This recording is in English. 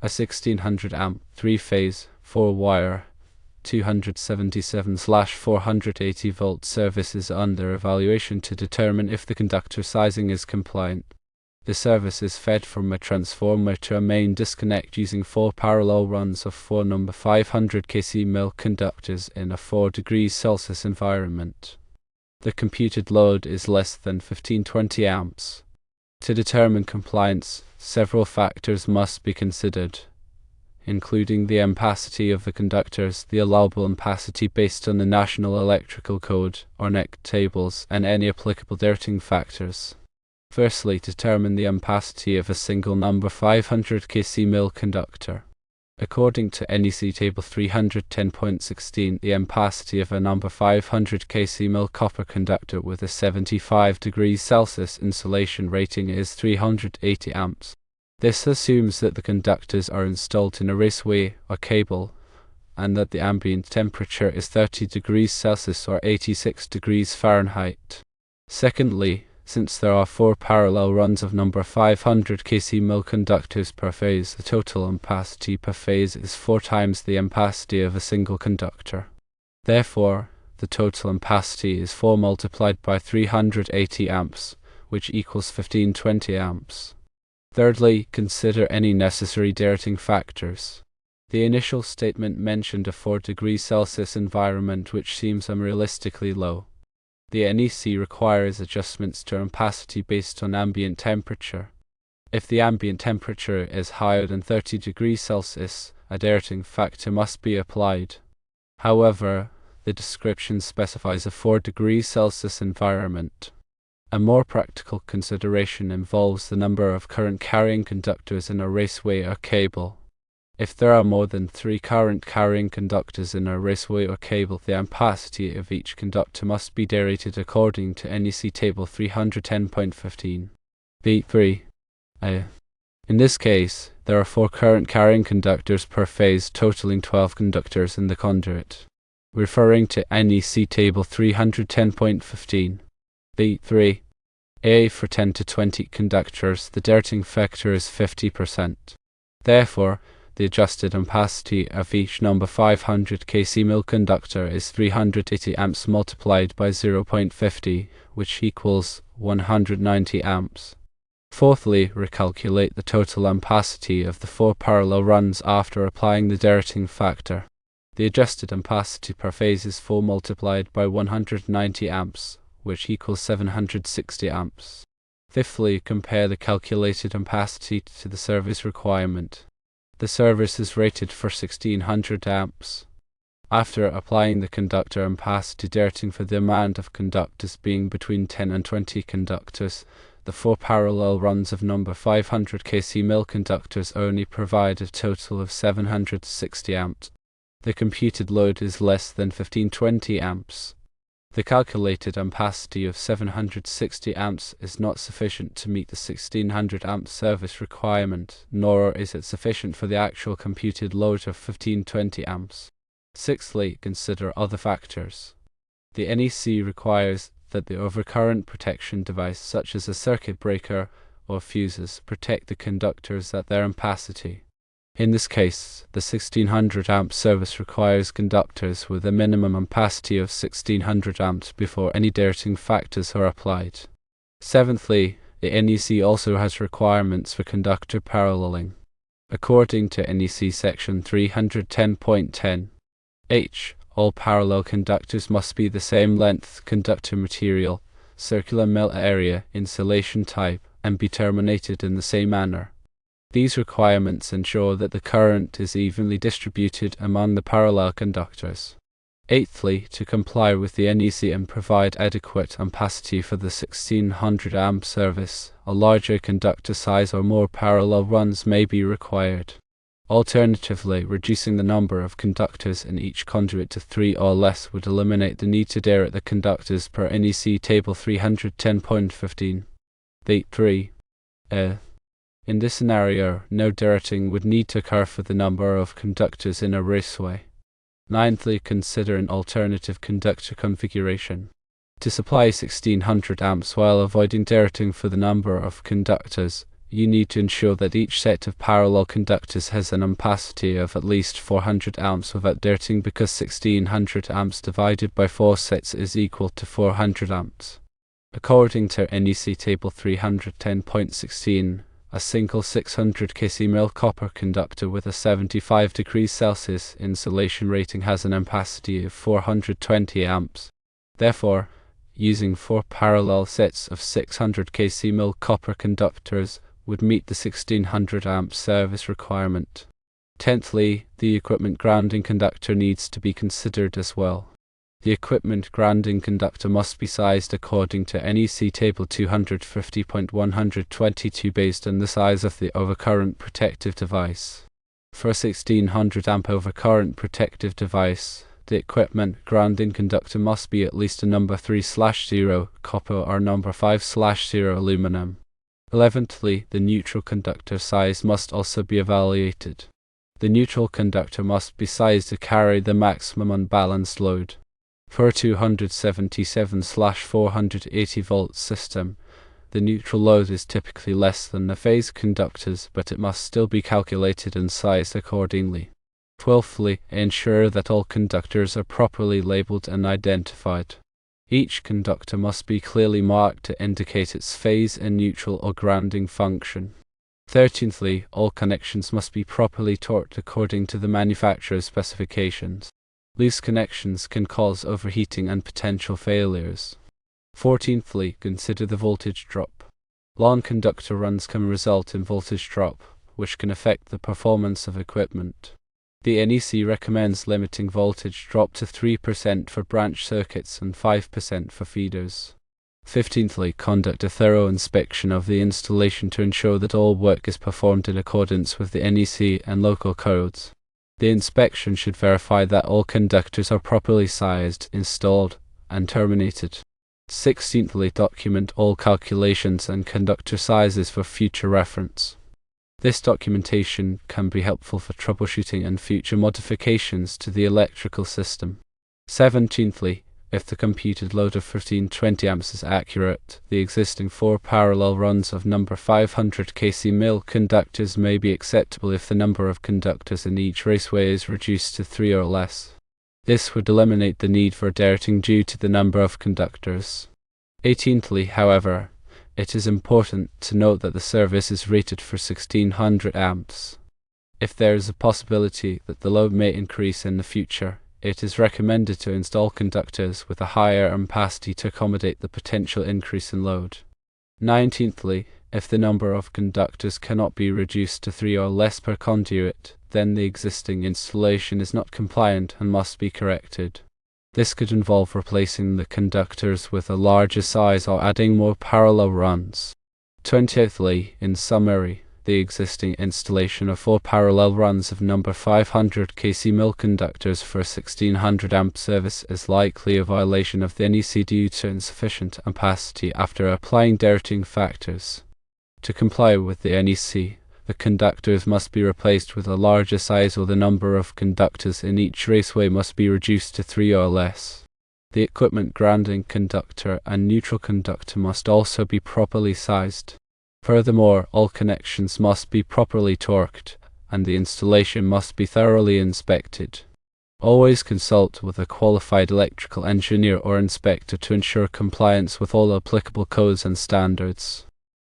A 1600 amp 3-phase 4-wire 277/480 volt service is under evaluation to determine if the conductor sizing is compliant. The service is fed from a transformer to a main disconnect using 4 parallel runs of 4 number 500 kc mil conductors in a 4 degrees Celsius environment. The computed load is less than 1520 amps. To determine compliance, several factors must be considered, including the ampacity of the conductors, the allowable ampacity based on the National Electrical Code or NEC tables, and any applicable dirting factors. Firstly, determine the ampacity of a single number 500 kc mil conductor. According to NEC Table 310.16, the ampacity of a number 500 kc mil copper conductor with a 75 degrees Celsius insulation rating is 380 amps. This assumes that the conductors are installed in a raceway or cable, and that the ambient temperature is 30 degrees Celsius or 86 degrees Fahrenheit. Secondly, since there are 4 parallel runs of number 500 kc mil conductors per phase, the total ampacity per phase is 4 times the ampacity of a single conductor. Therefore, the total ampacity is 4 multiplied by 380 amps, which equals 1520 amps. Thirdly, consider any necessary dirting factors. The initial statement mentioned a 4 degrees Celsius environment, which seems unrealistically low. The NEC requires adjustments to ampacity based on ambient temperature. If the ambient temperature is higher than 30 degrees Celsius, a dirting factor must be applied. However, the description specifies a 4 degrees Celsius environment. A more practical consideration involves the number of current carrying conductors in a raceway or cable. If there are more than 3 current carrying conductors in a raceway or cable, the ampacity of each conductor must be derated according to NEC Table 310.15. B3. In this case, there are 4 current carrying conductors per phase, totaling 12 conductors in the conduit. Referring to NEC Table 310.15. B3. For 10 to 20 conductors, the dirting factor is 50%. Therefore, the adjusted ampacity of each number 500 kc mil conductor is 380 amps multiplied by 0.50, which equals 190 amps. Fourthly, recalculate the total ampacity of the 4 parallel runs after applying the dirting factor. The adjusted ampacity per phase is 4 multiplied by 190 amps, which equals 760 amps. Fifthly, compare the calculated ampacity to the service requirement. The service is rated for 1600 amps. After applying the conductor ampacity dirting for the amount of conductors being between 10 and 20 conductors, the 4 parallel runs of number 500 kc mil conductors only provide a total of 760 amps. The computed load is less than 1520 amps. The calculated ampacity of 760 amps is not sufficient to meet the 1600 amp service requirement, nor is it sufficient for the actual computed load of 1520 amps. Sixthly, consider other factors. The NEC requires that the overcurrent protection device, such as a circuit breaker or fuses, protect the conductors at their ampacity. In this case, the 1600 amp service requires conductors with a minimum ampacity of 1600 amps before any dirting factors are applied. Seventhly, the NEC also has requirements for conductor paralleling. According to NEC section 310.10 H, all parallel conductors must be the same length, conductor material, circular mil area, insulation type, and be terminated in the same manner. These requirements ensure that the current is evenly distributed among the parallel conductors. Eighthly, to comply with the NEC and provide adequate ampacity for the 1600 amp service, a larger conductor size or more parallel runs may be required. Alternatively, reducing the number of conductors in each conduit to 3 or less would eliminate the need to derate the conductors per NEC Table 310.15. 3. In this scenario, no derating would need to occur for the number of conductors in a raceway. Ninthly, consider an alternative conductor configuration. To supply 1600 amps while avoiding derating for the number of conductors, you need to ensure that each set of parallel conductors has an ampacity of at least 400 amps without dirtying, because 1600 amps divided by 4 sets is equal to 400 amps. According to NEC Table 310.16, a single 600 kcmil copper conductor with a 75 degrees Celsius insulation rating has an ampacity of 420 amps. Therefore, using 4 parallel sets of 600 kcmil copper conductors would meet the 1600 amp service requirement. Tenthly, the equipment grounding conductor needs to be considered as well. The equipment grounding conductor must be sized according to NEC Table 250.122 based on the size of the overcurrent protective device. For a 1600 amp overcurrent protective device, the equipment grounding conductor must be at least a number 3/0 copper or number 5/0 aluminum. 11thly, the neutral conductor size must also be evaluated. The neutral conductor must be sized to carry the maximum unbalanced load. For a 277/480 volt system, the neutral load is typically less than the phase conductors, but it must still be calculated and sized accordingly. 12thly, ensure that all conductors are properly labeled and identified. Each conductor must be clearly marked to indicate its phase and neutral or grounding function. 13thly, all connections must be properly torqued according to the manufacturer's specifications. Loose connections can cause overheating and potential failures. 14thly, consider the voltage drop. Long conductor runs can result in voltage drop, which can affect the performance of equipment. The NEC recommends limiting voltage drop to 3% for branch circuits and 5% for feeders. 15thly, conduct a thorough inspection of the installation to ensure that all work is performed in accordance with the NEC and local codes. The inspection should verify that all conductors are properly sized, installed, and terminated. 16thly, document all calculations and conductor sizes for future reference. This documentation can be helpful for troubleshooting and future modifications to the electrical system. 17thly, if the computed load of 1520 amps is accurate, the existing 4 parallel runs of number 500 kcmil conductors may be acceptable if the number of conductors in each raceway is reduced to 3 or less. This would eliminate the need for dirting due to the number of conductors. 18thly, however, it is important to note that the service is rated for 1600 amps. If there is a possibility that the load may increase in the future, it is recommended to install conductors with a higher ampacity to accommodate the potential increase in load. 19thly, if the number of conductors cannot be reduced to 3 or less per conduit, then the existing installation is not compliant and must be corrected. This could involve replacing the conductors with a larger size or adding more parallel runs. 20thly, in summary, the existing installation of 4 parallel runs of number 500 kcmil conductors for a 1600 amp service is likely a violation of the NEC due to insufficient ampacity after applying dirtying factors. To comply with the NEC, the conductors must be replaced with a larger size, or the number of conductors in each raceway must be reduced to 3 or less. The equipment grounding conductor and neutral conductor must also be properly sized. Furthermore, all connections must be properly torqued, and the installation must be thoroughly inspected. Always consult with a qualified electrical engineer or inspector to ensure compliance with all applicable codes and standards.